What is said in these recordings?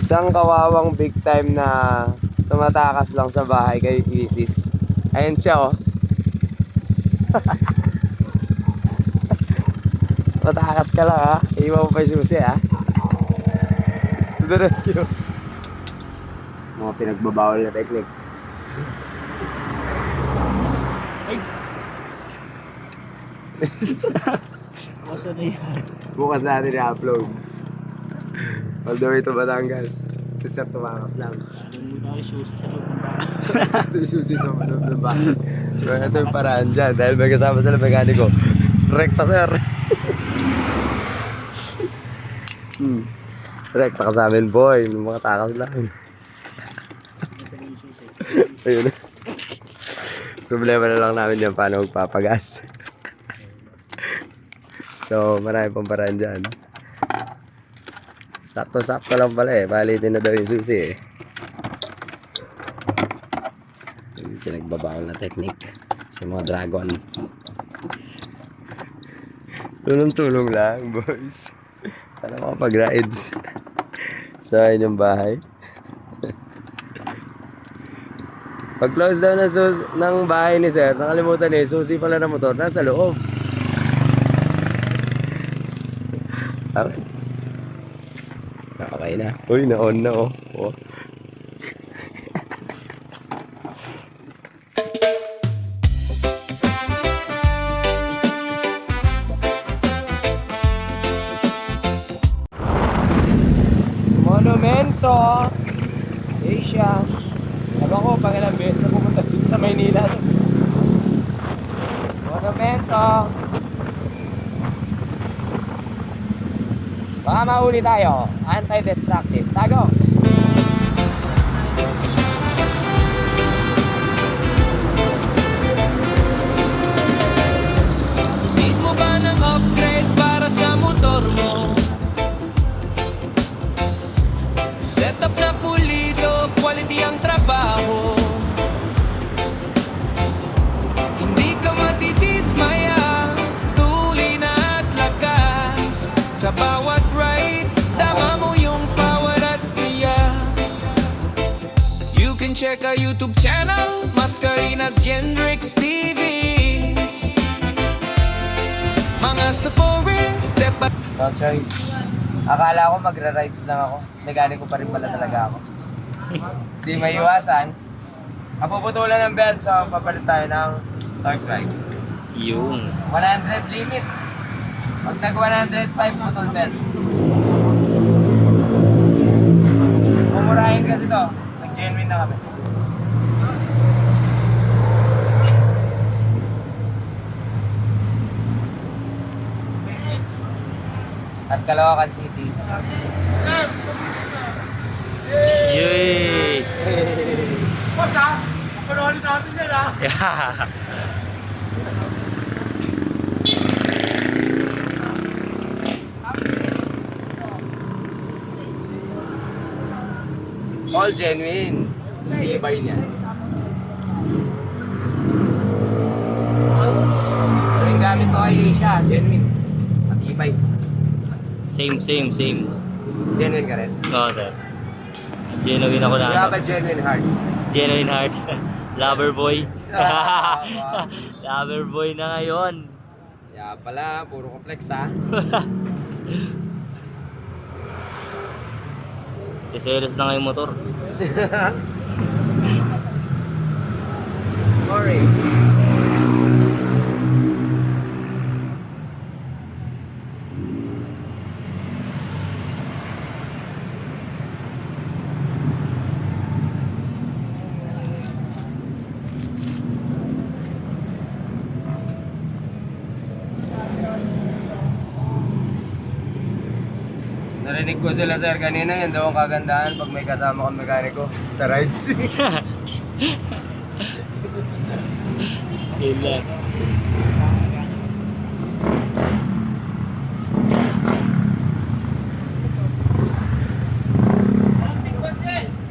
Isang kawawang big time na tumatakas lang sa bahay kay Isis. Ayan siya oh. Matakas ka lang ha. Iwan mo pa yung susi ha. To the rescue. Mga pinagbabawal na technique. Ay! Masa na yan? Bukas natin i-upload. All the way to Batangas. Si Sir tumakas lang. Ano muna kayo susi sa loob ng bahay? Ito yung susi sa loob ng bahay. So ito yung paraan dyan. Dahil may kasama sila mekaniko. Rekta sir. Rekta ka sa amin boy. Mga takas lang. Masa na yung susi? Ayun. Problema na lang namin yan paano magpapagas. So marami pang paraan dyan. Sakto-sakto lang pala eh. Balitin na daw yung susi eh. Yung pinagbabawal na technique sa mga dragon. Tulong-tulong lang boys. Para makapag-rides. Sa inyong bahay. Pag close down ng bahay ni sir, nakalimutan eh, susi pala ng motor nasa loob. Okay. Okay na. Uy, na-on na oh. Oh. Monumento Asia. Ewan ko, pang ilang beses na pupunta dito sa Maynila. Monumento. Baka mahuli tayo. Anti-destructive. Tago! Need mo ba ng upgrade para sa motor mo? Setup na pulido, quality ang trabaho. Hindi ka matidismaya, tuloy na at lakas. Sa bawat ride, tama mo yung power at siya. You can check our YouTube channel, Mascarinas Gendrix TV. Mga stories, step by No choice. Akala ko magra-rides lang ako. Mekaniko pa rin pala talaga ako. Di may iwasan. Kapuputulan ng belt, so papalit tayo ng torque ride. Yung 100 limit. Pag nag 105 muscle belt. Mumurahin kasi to. Nag-genuine na kami. At Caloocan City. Yay! Pasa, panoorin natin yan ha. Yeah! All genuine. Ibay niya. Yung gamit ko kay Asia, genuine. Matibay. Same. Genuine ka rin. Oo, sir. Genuine ako You na. have a genuine heart. Genuine heart. Lover boy. Lover boy na ngayon. Kaya pala, puro complex ha. Siselos na nga yung motor. Sorry. Narinig ko sila sir kanina, yun daw ang kagandahan pag may kasama kang mekaniko sa rides. Yun lang.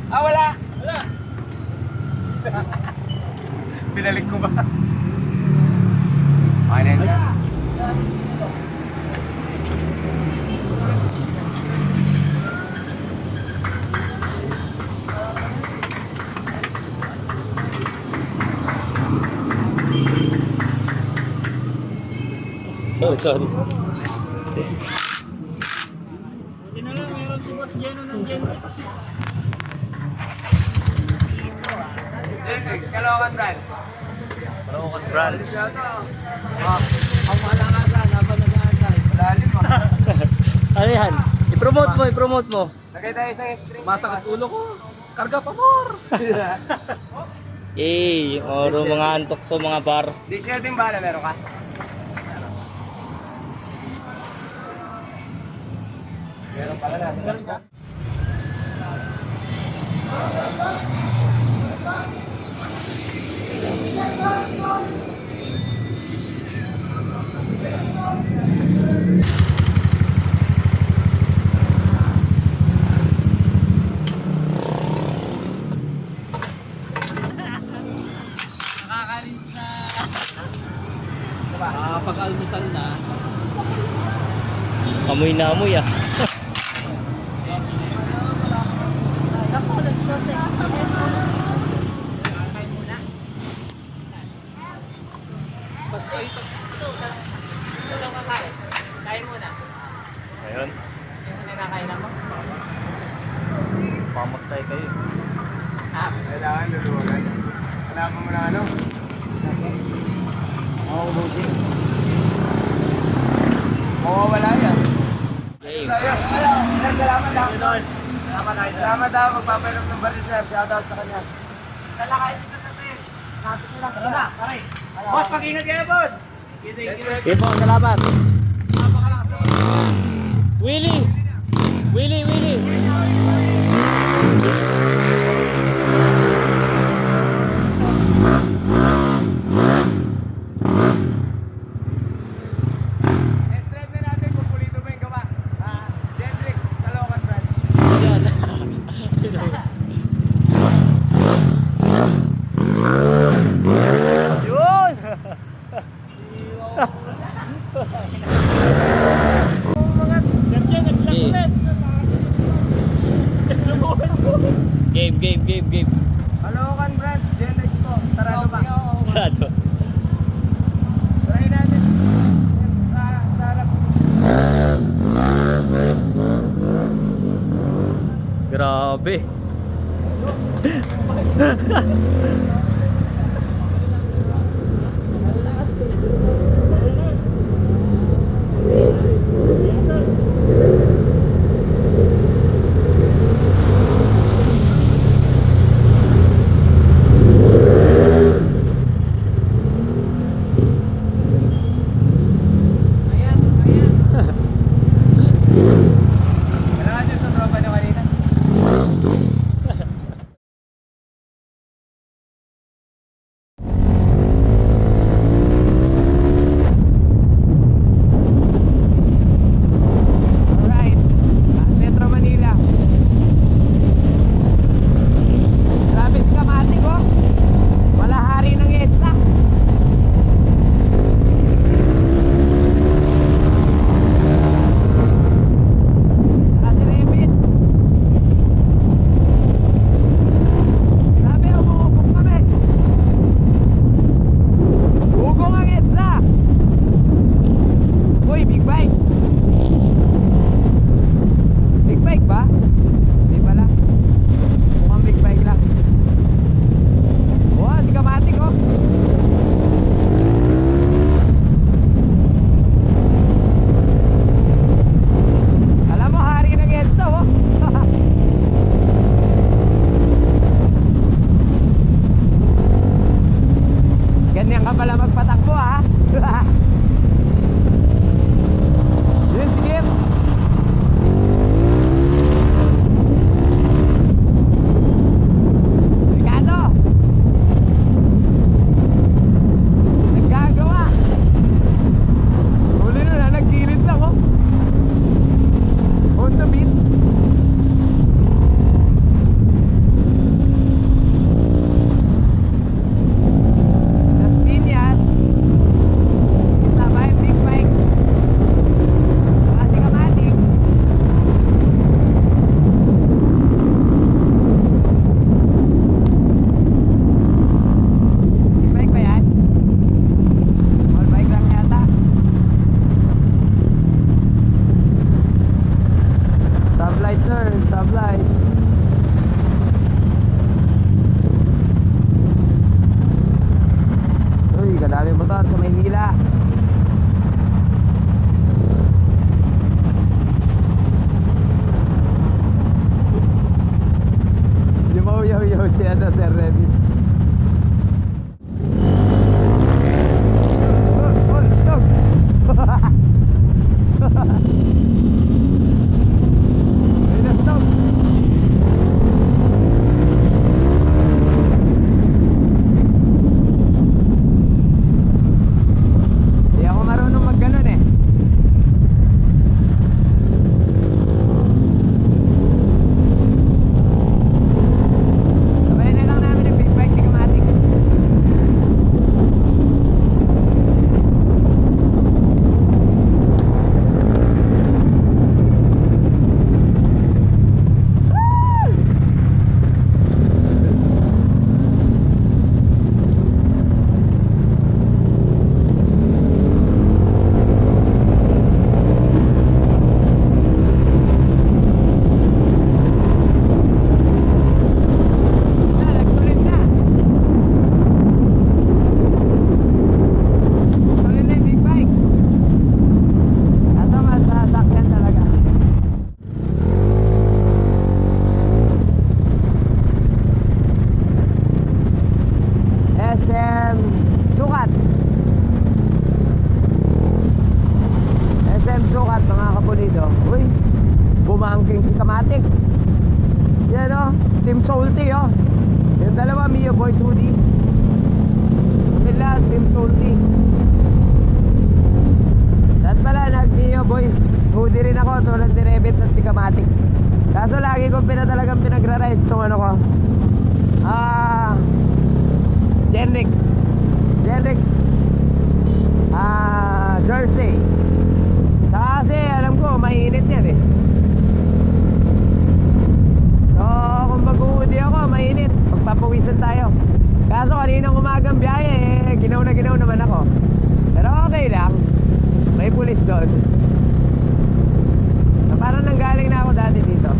Ah, wala! Pinalik ko ba? Okay na yun. Sorry. Buti na lang, meron si Boss Geno ng Gentex. Gentex, Caloocan brand. Caloocan brand. Ang malangasan, habang nag-aantay. Malalim ah. Ano yan? I-promote mo. Lagay tayo sa spring. Masakit ulo ko. Karga pa more. Eh, oro mga antok to mga par. Di siya din bala, meron ka? Meron pala na. Meron ka? Pag-almusal na. Amoy na amoy ah. Ako, alas 12. Kain muna. Ayun. Yung nakakain ako. Pamatay kayo. Kailangan luluwagan. Hanapan mo na ano? Oo, bossing. Mawawala yan. Game. Ayos. Salamat ako. Salamat ako. Magpapainom ng baril sir. Shoutout sa kanya. Lalakain dito sa tayo. Kapit nila. Salamat. Pare. Boss, mag-ingat kayo, boss. Ipo, salamat. Willie! Willie! Test drive na natin kung pulito ba yung gawa. Gentrix, Caloocan brand. Yan. Yun! Sir Jen, nag-vlog ulit. Game. Caloocan brands, Gentrix po. Sarado ba? Sarado. Try natin. Sa harap. Grabe. Kailangan nyo sa tropa nyo kanina. Si ano, Sir Reddy. Oh, stop! Ayun na, stop! Hindi ako marunong mag-ganon eh. Sabay na lang namin yung big bike ni Kamatik. Nagtuloy na. Tuloy na yung big bike. Kaso masasakyan talaga. SM Sukat. SM Sukat mga kapulido. Uy, bumangking si Kamatik. Yan o, Team Salty o. Yung dalawa, Mio Boys Hoodie. Kami lang, Team Salty. Lahat pala, nag-Mio Boys Hoodie rin ako, tulad ni Rebit at ni Kamatik. Kaso lagi kong talagang pinagra-rides tong ano ko. Genrix Jersey. Saka kasi alam ko mainit yan eh. So kung mag-uudi ako mainit, pagpapawisan tayo. Kaso kaninang umagang biyahe ginaw naman ako. Pero okay lang, may pulis doon. So, parang nanggaling na ako dati dito.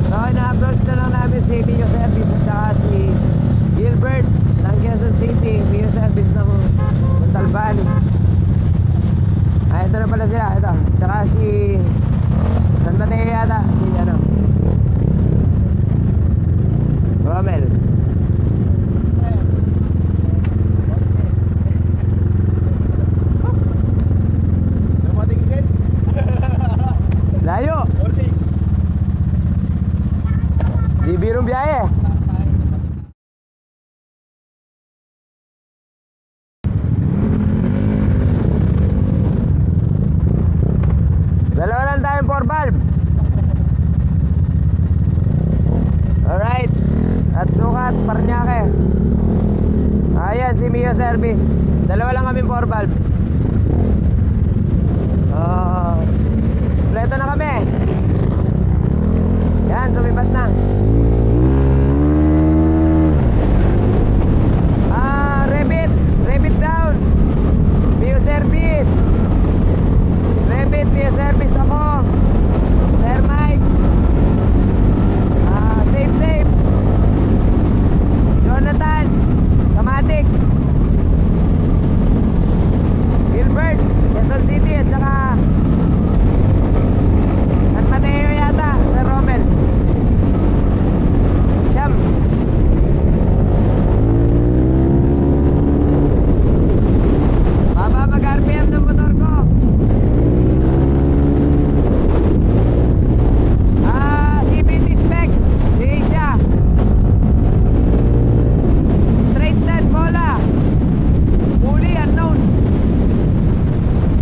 So ina-approach na lang namin si Mio Service at saka si Gilbert ng Quezon City. Mio Service ng Montalban. Ito na pala sila, ito. Tsaka si San Mateo yata, si ano Romel. Namatingin. Layo! Di birong biyahe. Dalawa lang tayong 4 valve. Alright. At Sukat, Paranaque. Ayan si Mio Service. Dalawa lang kami 4 valve. Kompleto na kami. Yan, sumipat na. Rebit down. Mio Service. Mio Service ako. Sir Mike. Safe. Jonathan. Kamatik. Gilbert. Quezon City at saka San Mateo yata. Sir Romel. Siyam. Baba mag-RPM ng motor ko. CVT specs. Asia. Straight set bola. Fully unknown.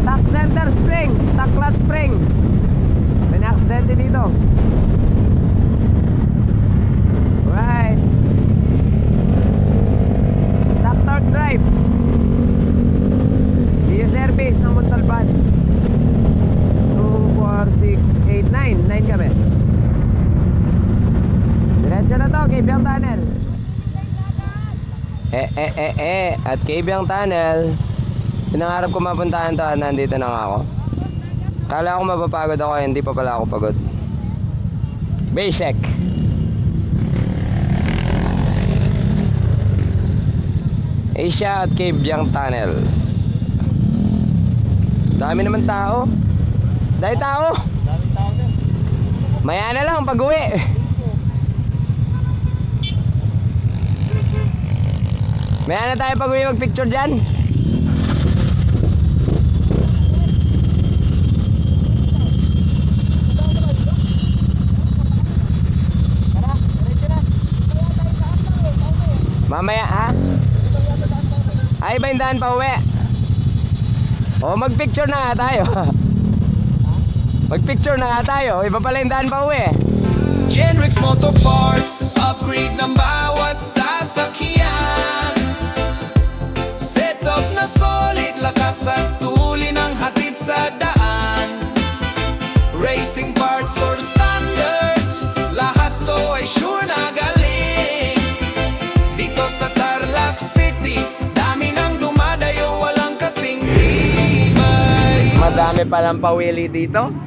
Stock center spring. Stock clutch spring. May na-accidente dito. Right. Stock torque drive. Mio Service ng Montalban. 2, 4, 6, 8, 9. 9 kami. Diretso na to, Kaybiang Tunnel. At Kaybiang Tunnel. Pinangarap ko mapuntahan to, nandito na nga ako. Kala ko mapapagod ako, hindi pa pala ako pagod. Basic. Asia at Kaybiang Tunnel. Dami naman tao. Dahil tao. Daming tao din. Maya na lang pag-uwi. Maya na tayo pag-uwi mag-picture dyan. Mamaya ha? Ay ba yung daan pa uwi? O mag-picture na nga tayo. Mag-picture na nga tayo. Iba pala yung daan pa uwi. Genrix Motor Parts, upgrade ng bawat sasakyan. Set up na solid, lakas at tuli ng hatid sa daan. Racing parts or standards, lahat to ay sure na galing. Dito sa Tarlac City, dami nang dumadayo, walang kasing tibay. Madami palang pawili dito.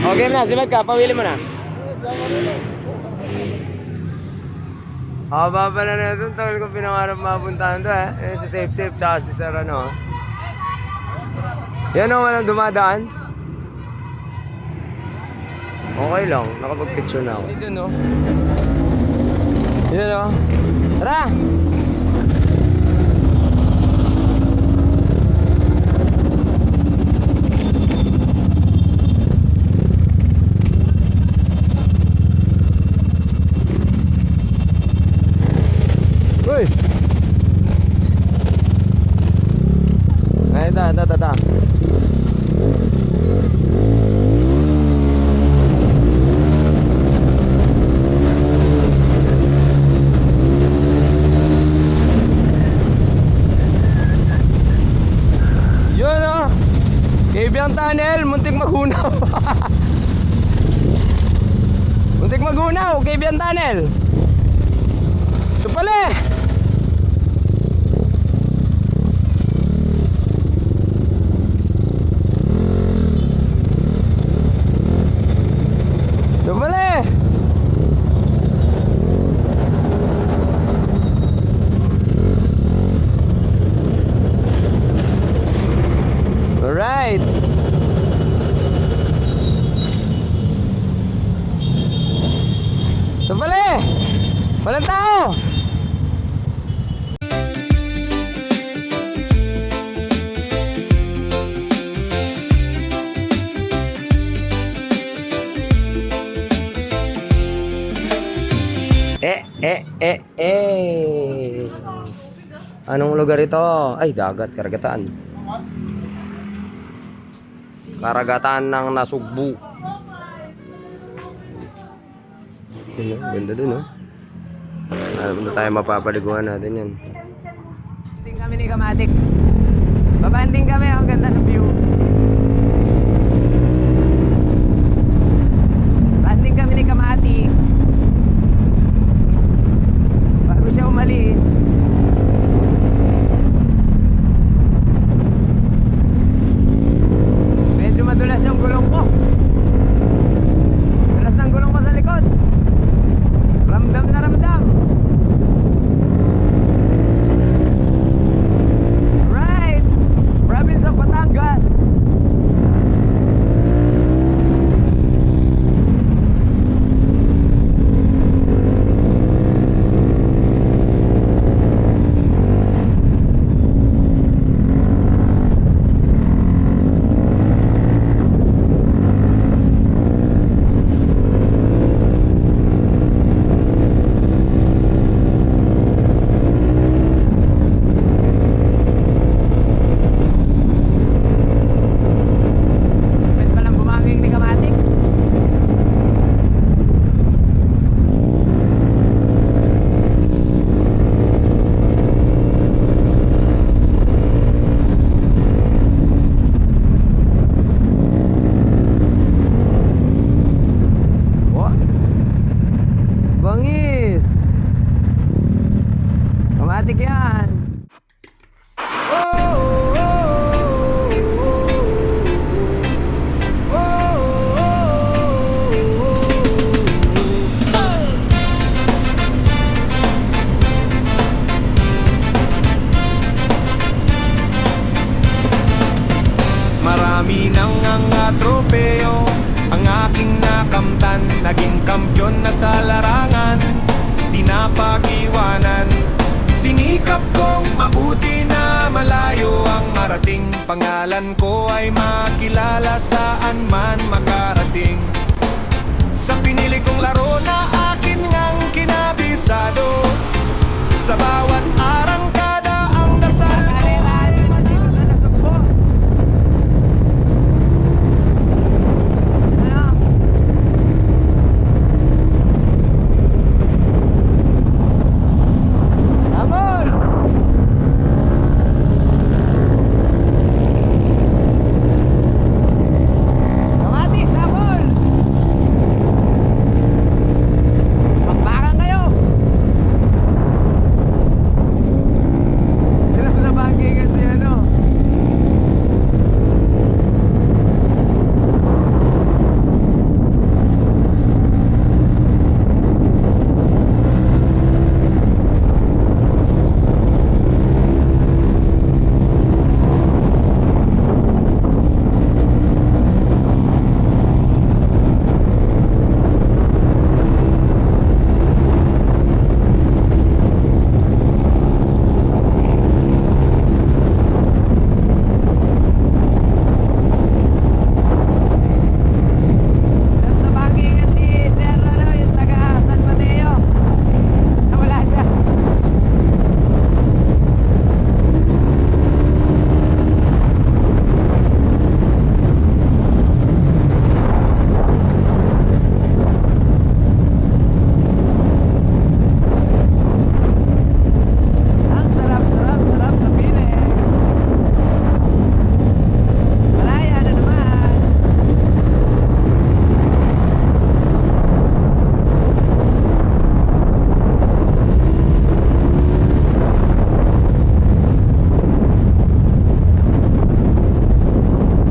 Okay na, sibat ka, pawili mo na. Haba pa na na doon, tagal ko pinangarap mapuntahan doon eh. Si Safe Safe tsaka si Sir ano. Yan o, walang dumadaan. Okay lang, nakapag-picture na ako. Dito no. Yun o. Tara! Uy! Ay, ta. Yun o! Kaibiyang tunnel, muntik maghunaw. Muntik maghunaw, Kaibiyang tunnel. Ito pala eh! Ito pala eh! Alright! Ito pala eh! Walang tao! Anong lugar ito? Ay, dagat, karagatan. Karagatan ng Nasugbu. Yun, ganda dun, oh. Alam na tayo mapapaliguan natin yan. Banding kami ni Kamatik. Babanding kami, ang ganda ng view. Banding kami ni Kamatik. Bago siya umalis. Medyo madulas yung gulong ko. Dulas ng gulong ko sa likod. Ramdam na ramdam. Right, province of Batangas. Naging kampyon na sa larangan, di napag-iwanan. Sinikap kong mabuti na malayo ang marating. Pangalan ko ay makilala saan man makarating. Sa pinili kong laro na akin ngang kinabisado, sa bawat arangkada ang dasal ko ay Nasugbo. Ano? Amor! Kamatis, amor! Bakbakan kayo! Hirap na bangke kasi ano. Hirap sa bangke kasi Sir ano, yung taga San Mateo. Nawala siya. Ang sarap, sarap, sarap sa pili. Malaya na naman.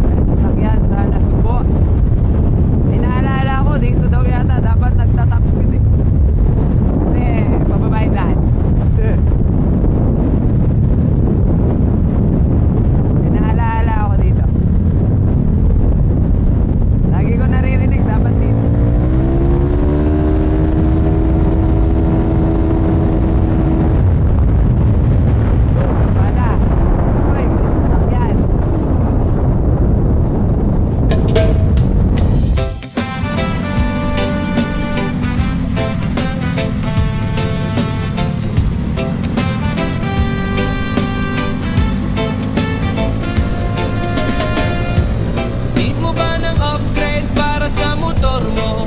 May sasakyan sa Nasugbo. May naalala ko, dito daw yata dapat nagtatap speed eh. Kasi pababayad lahat. May naalala ako dito. Lagi ko naririnig dapat dito. Bada. Uy, bilis na sakyan. Need mo ba ng upgrade para sa motor mo?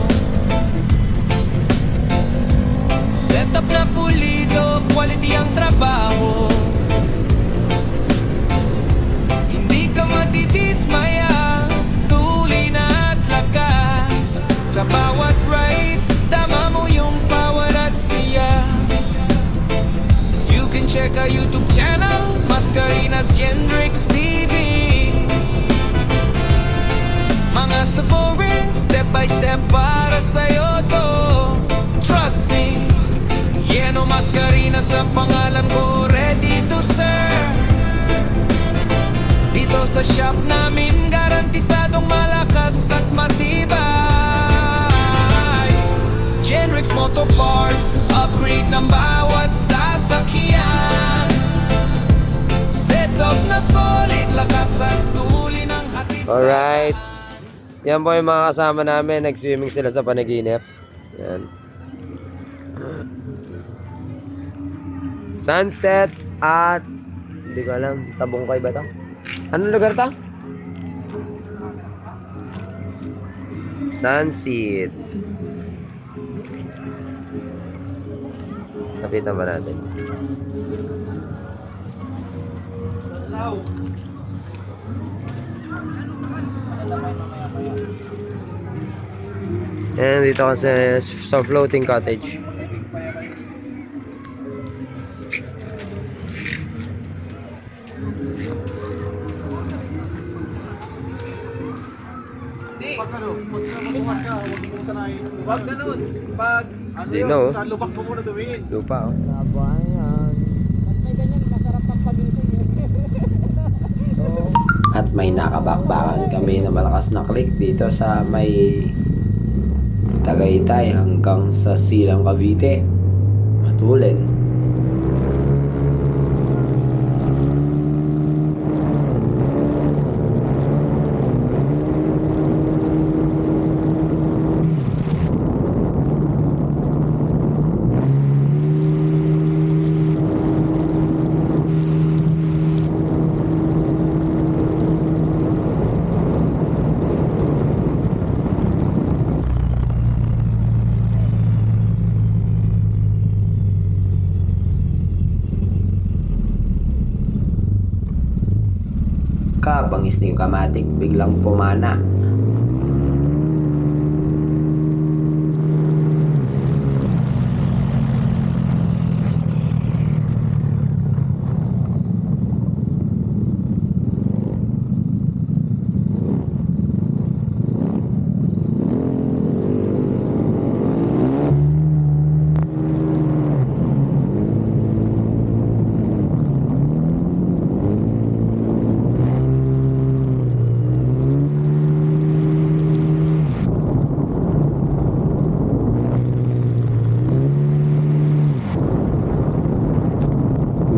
Setup na pulido, quality ang trabaho. Hindi ka matidismaya, tuloy na at lakas. Sa bawat ride, tama mo yung power at siya. You can check our YouTube channel, Mascarinas Gendrix TV. Mga story, step by step para sa'yo to. Trust me, Yeno Mascarina sa pangalan ko, ready to serve. Dito sa shop namin, garantisadong malakas at matibay. Genrix Motor Parts, upgrade ng bawat sasakyan. Setup na solid, lakas at tuli ng hatid sa Alright. Yan po yung mga kasama namin. Nag-swimming sila sa panaginip. Yan. Sunset at hindi ko alam. Tabungkay ba ito? Anong lugar to? Sunset. Kapitan ba natin? And dito kasi sa floating cottage. Wag ganun. Pag ano Di yun, no. sa lubak mo muna dumiin. Lupa oh. May ganyan, masarap ang pagising At may nakabakbakan kami na malakas na click dito sa may Tagaytay hanggang sa Silang Cavite. Matulen. Kabangis ni Kamatik biglang pumana.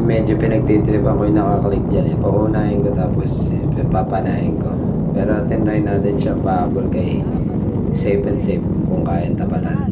Medyo pinagtitripan ko yung nakaklik dyan eh. Paunahin ko tapos papanahin ko. Pero tinry natin siya pahabol kay safe and safe kung kayang tapatan.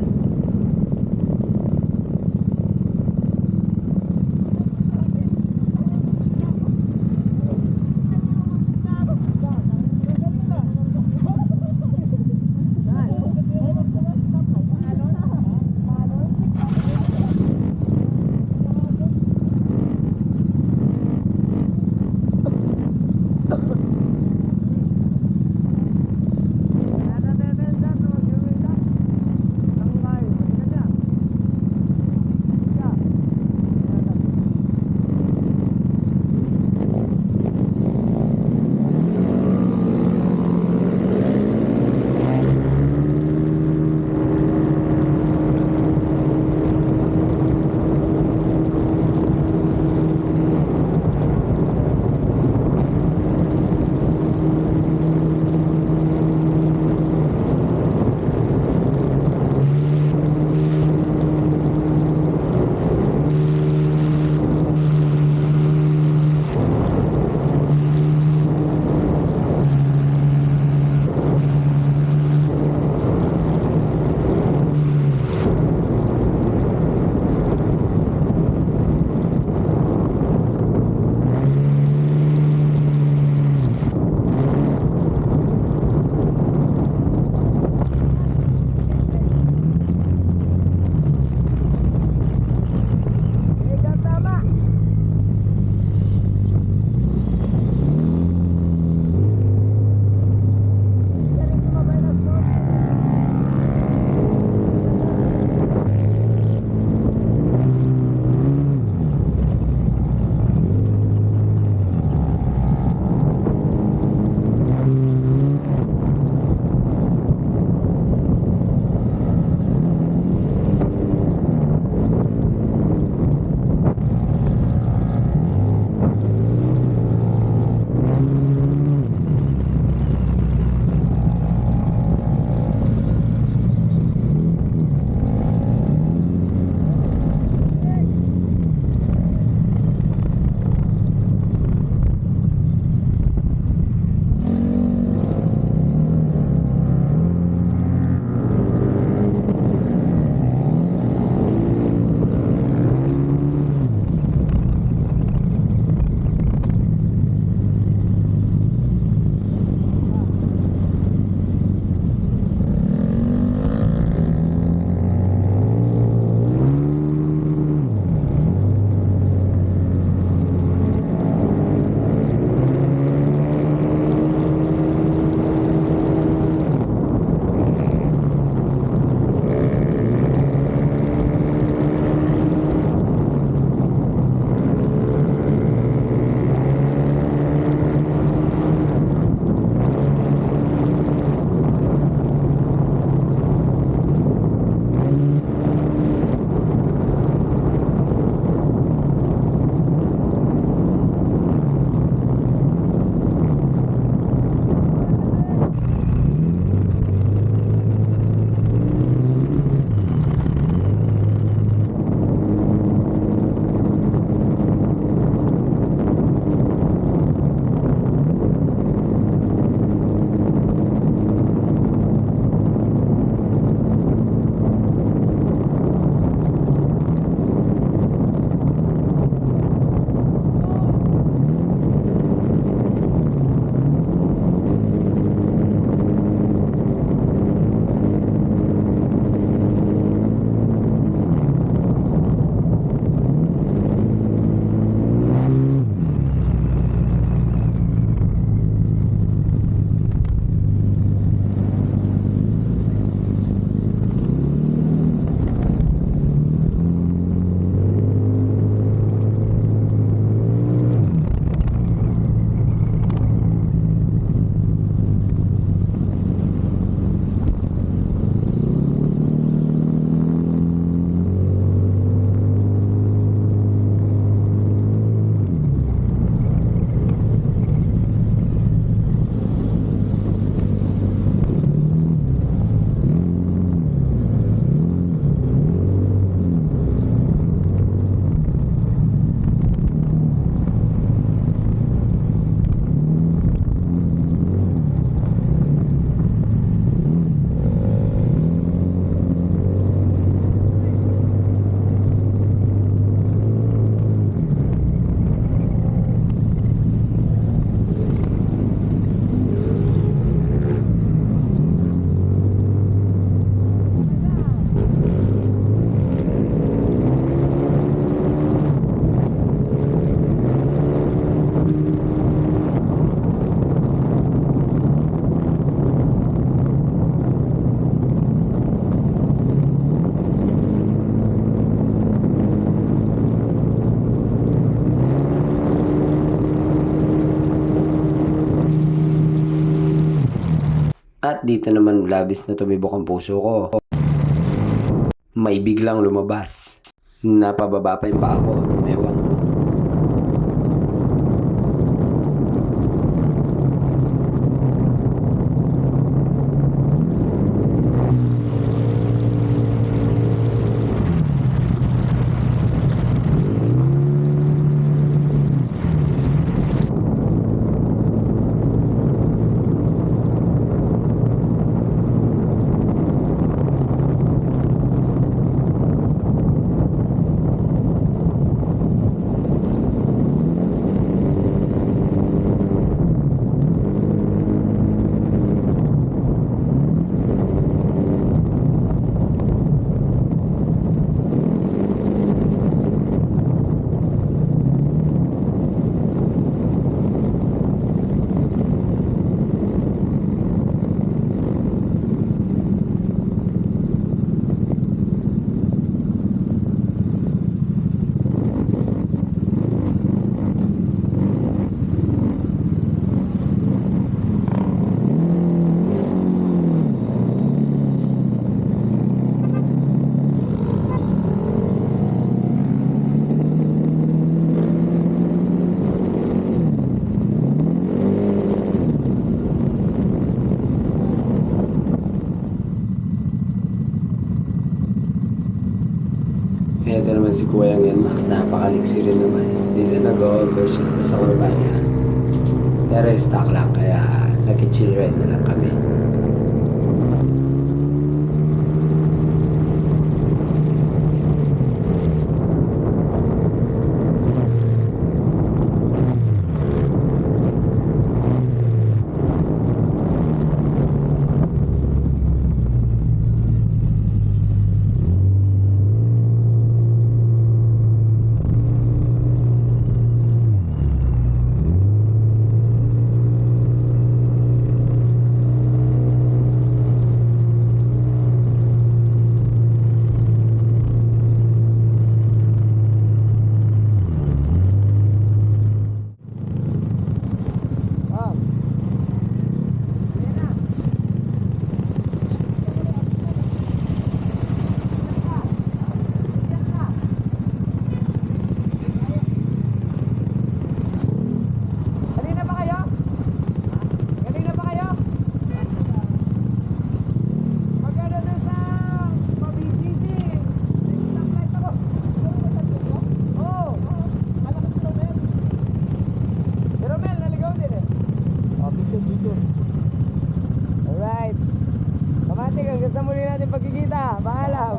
At dito naman labis na tumibok ang puso ko. May biglang lumabas. Napababa pa yung paa ko, tumewang. Ito naman si Kuya ngayon, Max, napakaliksi rin naman. Minsan nag-overshoot pa sa Urbana. Pero stock lang, kaya nag-chill ride na lang kami. Alright. Kamatik, hanggang sa muli natin pagkikita. Paalam.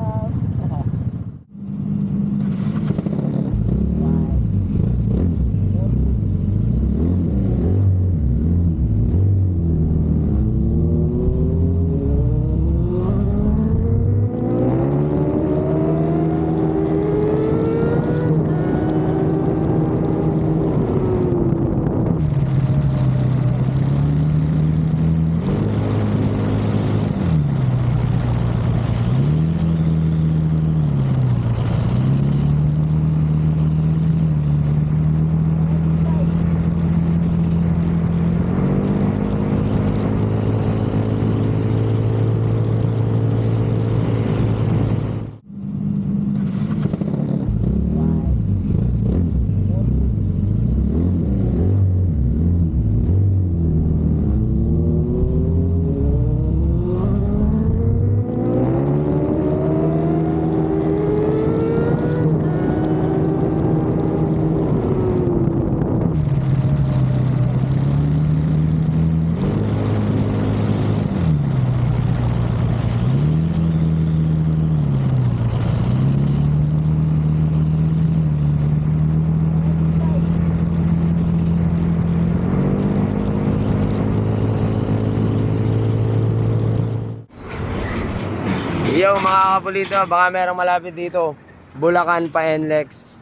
Yo mga kapulito, baka merong malapit dito. Bulacan pa NLEX.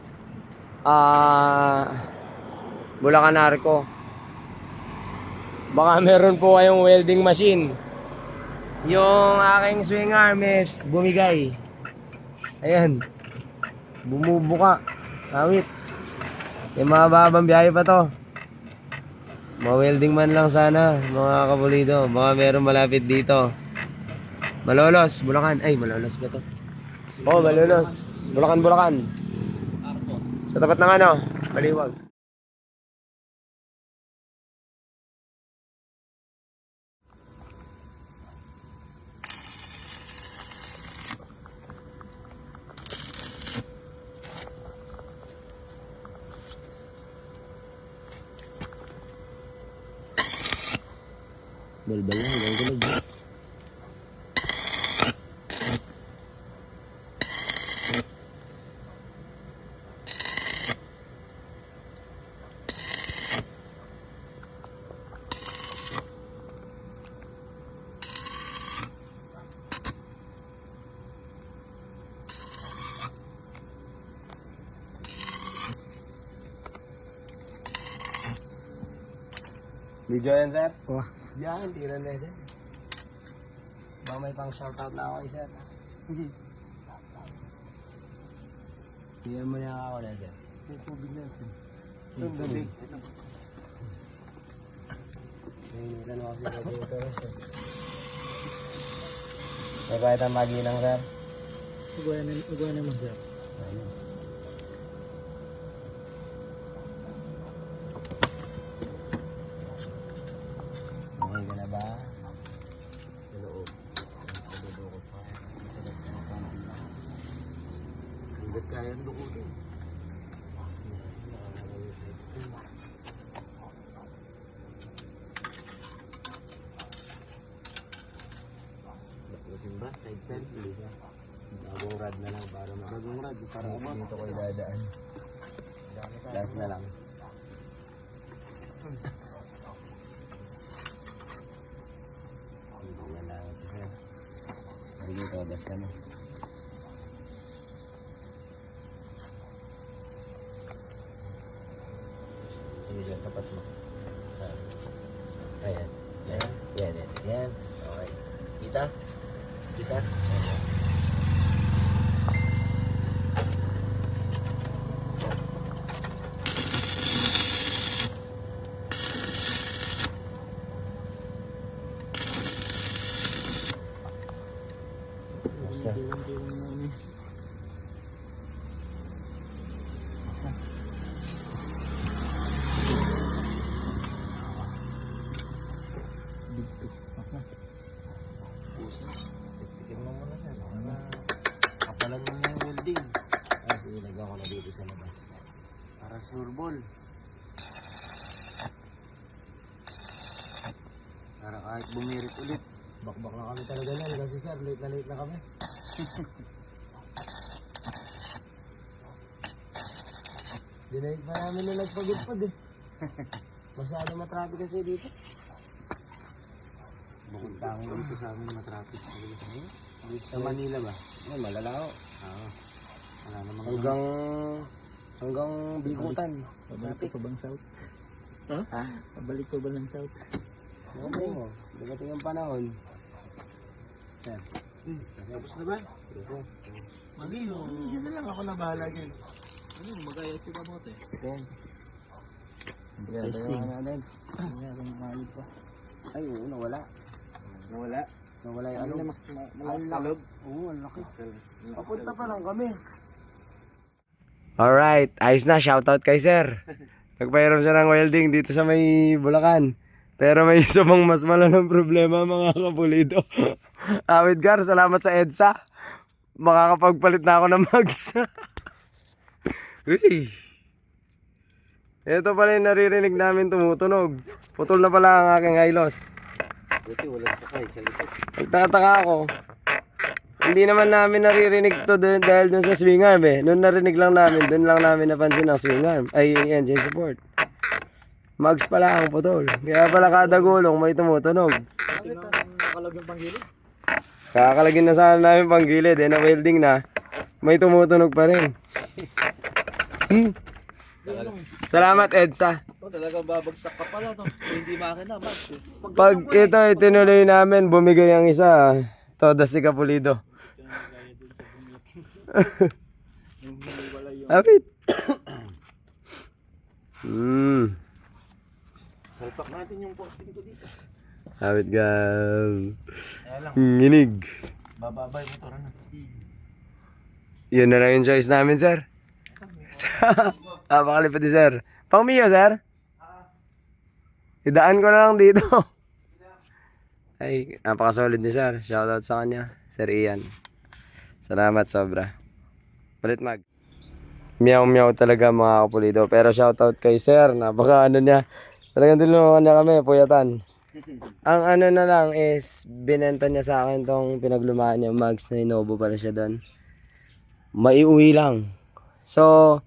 Bulacan Arco. Baka meron po kayong welding machine. Yung aking swing arm is bumigay. Ayan. Bumubuka. Awit. Yung mga babang biyahe pa to. Ma-welding man lang sana, mga kapulido. Baka meron malapit dito. Malolos, Bulacan. Ay, Malolos ba to? Oh, Malolos. Bulacan, Bulacan. Sa tapat ng ano, Baliwag. Balbal lang, hanggang gulag. Video yan, sir? Oo. Yan, tira na, sir. Baka may pang shoutout na ako, sir. Tingnan mo niya ako na, sir. May tubig na, sir. Ito, gabi. Ito. May ano kasi radiator, sir. May kahit ang maginang, sir. Ugay naman sir. Ayun. Okay ka na ba? Sa loob. Pagdudukot pa. Sa loob ka na pa. Hanggat kaya ang dukutin. Nakalagay sa extend. Baklasin ba? Sa extend? Hindi siya. Bagong rad na lang para bagong rad. Para dito ko idadaan. Last na lang. Wala ito sir. Sige ito, basta mo. Sige sir, tapat mo. Ayan. Yan. Yan. Yan. Okay. Kita? Kita? Ayan. Basta. Titignan mo muna siya. Kapalan mo na yung welding. Kasi ilagyan ko na dito sa labas. Para sureball. Para kahit bumirit ulit. Bakbak na kami talaga yan. Kasi sir, late na kami. Dinahit pa namin na nagpagudpad eh. Masyado matraffic kasi dito. Bukod tangin dito sa amin matraffic. Dito sa Manila ba? Ay, malalao. Oo. Wala namang hanggang Bikutan. Pabalik ko bang south? Ha? Pabalik ko ba ng south? Okay mo. Dumating ang panahon. Sir. Tapos na ba? Yes, sir. Magino, yun na lang ako na bahala dyan. Ano, magaya si Kamote. Then, testing natin. Mayroong mahal pa. Ay, oo, nawala. Nawala. Nawala yung ano. Malakas kalog. Oo, ang laki. Papunta pa lang kami. Alright, ayos na. Shoutout kay sir. Nagpairam siya ng welding dito sa may Bulacan. Pero may isa pang mas malalang problema mga kapulido. Awit Gar, salamat sa EDSA. Makakapagpalit na ako ng mags. Uy. Ito pala yung naririnig namin tumutunog. Putol na pala ang aking hilos. Buti walang sakay sa likod. Nagtataka ako. Hindi naman namin naririnig to dahil dun sa swing arm eh. Noon narinig lang namin, dun lang namin napansin ang swing arm. Ay, engine support. Mags pala ang putol. Kaya pala kada gulong may tumutunog. Nakalag yung panggilid. Kakalagin na sana namin pang gilid eh, na welding na. May tumutunog pa rin. Salamat EDSA. Talagang babagsak ka pala no. Hindi makina, Max. Pag ito itinuloy namin, bumigay ang isa. Todas si Kapulido. Abit. Salpak natin yung 14 ko dito. Habit gab. Kaya lang, Nginig. bababa yung motor na. Yun na lang yung choice namin, sir. Pakalipad ni sir. Pang Mio, sir? Idaan ko na lang dito. Ay, napaka-solid ni sir. Shoutout sa kanya. Sir Ian. Salamat sobra. Palit mag. Meow meow talaga mga kapulido. Pero shoutout kay sir. Napaka ano niya. Talagang tulungan niya kami. Puyatan. Ang ano na lang is binenta niya sa akin tong pinaglumaan niya. Mags na inobo pala siya doon. Maiuwi lang. So,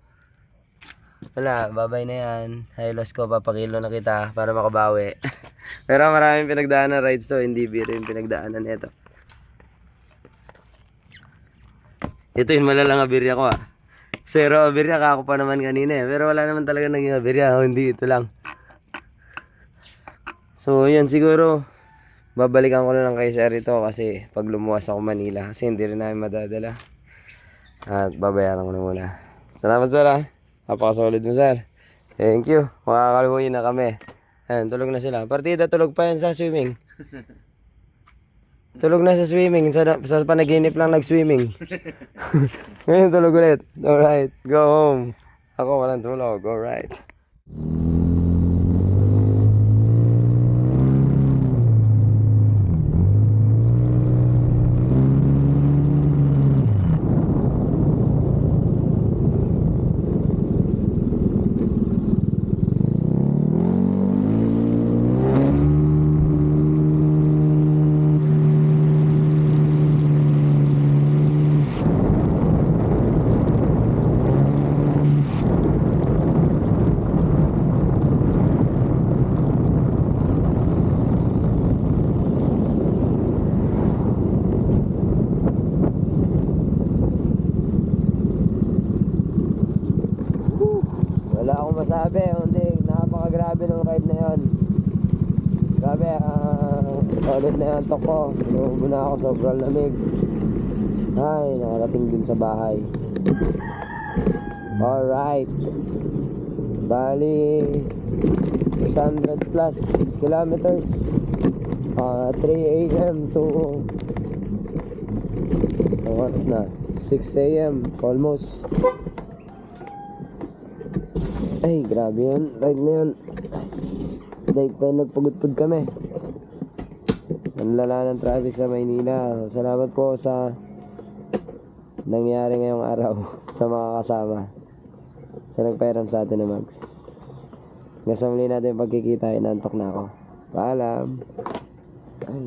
wala, babay na yan. Hilos ko, papakilo na kita para makabawi. Pero maraming pinagdaanan rides to, hindi biro yung pinagdaanan nito. Ito yung malalang abirya ko ah. Zero abirya, kako pa naman kanina eh. Pero wala naman talaga naging abirya, hindi ito lang. So yun siguro, babalikan ko na lang kay sir ito kasi pag lumuwas ako Manila, kasi hindi rin namin madadala. At babayaran ko na muna. Salamat sir ah. Napakasolid mo sir. Thank you. Makakaluhin na kami. Ayan, tulog na sila. Partida tulog pa yan sa swimming. Tulog na sa swimming. Sa panaginip lang nag-swimming. Ngayon tulog ulit. Alright, go home. Ako walang tulog. Alright. Wala akong masabi, hindi napakagrabe ng ride na yon. Grabe, solid na yung antok ko. Inuubo na ako, sobrang lamig. Ay, nakarating din sa bahay. Alright. Bali, 600 plus kilometers. 3 a.m. to ang oras na 6 a.m. almost. Ay, grabe yun. Ride na yun. Daig pa yung nagpagudpud kami. Ang lala ng traffic sa Maynila. Salamat po sa nangyari ngayong araw sa mga kasama. Sa nagpairam sa atin na Mags. Hanggang sa muli natin pagkikita, inantok na ako. Paalam. Ay.